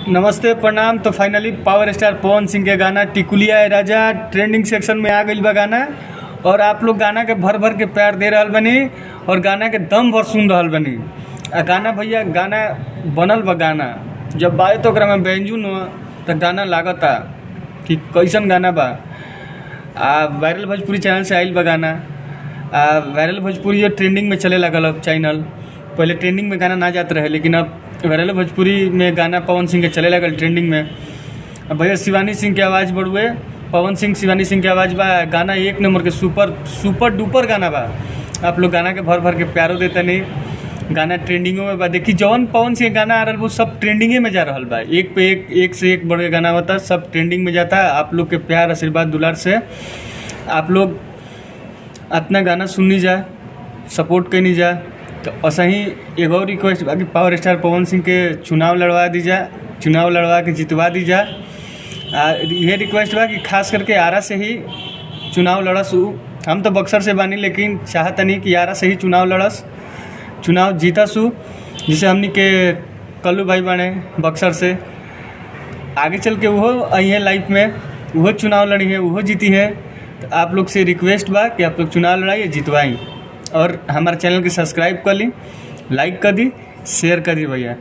नमस्ते प्रणाम। तो finally power star Pawan Singh के गाना टिकुलिया ए राजा ट्रेंडिंग सेक्शन में आ गई बा गाना, और आप लोग गाना के भर भर के प्यार दे रहल बनी और गाना के दम भर सुन रहल बनी। गाना भैया गाना बनल बा, गाना जब बाए तो ओकरा में बेंजू न तो गाना लागता कि कैसन गाना बा। वायरल भोजपुरी चैनल से आइल बा गाना। वायरल भोजपुरी जो ट्रेंडिंग में चले लगल अब चैनल, पहले ट्रेंडिंग में गाना ना जात रहे, लेकिन अब वायरल भोजपुरी में गाना पवन सिंह के चले लगल ट्रेंडिंग में। अब भैया शिवानी सिंह की आवाज़ बढ़ुए, पवन सिंह शिवानी सिंह की आवाज़ बा। गाना एक नंबर के सुपर डुपर गाना बा। आप लोग गाना के भर भर के प्यारो देते नहीं, गाना ट्रेंडिंगों में बा। देखिए जौन पवन सिंह गाना आ रहा वो सब ट्रेंडिंगे में जा रहा बा, एक पे एक से एक बढ़ के गाना होता, सब ट्रेंडिंग में जाता है। आप लोग के प्यार आशीर्वाद दुलार से आप लोग अपना गाना सुननी जा, सपोर्ट करनी जा। तो ऐसा ही एक और रिक्वेस्ट बा कि पावर स्टार पवन सिंह के चुनाव लड़वा दीजा, चुनाव लड़वा के जितवा दीजा। यह रिक्वेस्ट बा कि खास करके आरा से ही चुनाव लड़स। हम तो बक्सर से बानी, लेकिन चाहता नहीं कि आरा से ही चुनाव लड़स, चुनाव जीतसू। जिसे हमनी के कल्लू भाई बने बक्सर से, आगे चल के वो आई है लाइफ में, वो चुनाव लड़ी है, वो जीती है। तो आप लोग से रिक्वेस्ट बा कि आप लोग चुनाव लड़ाइए, जितवाई, और हमारे चैनल के सब्सक्राइब कर ली, लाइक कर दी, शेयर कर दी भैया।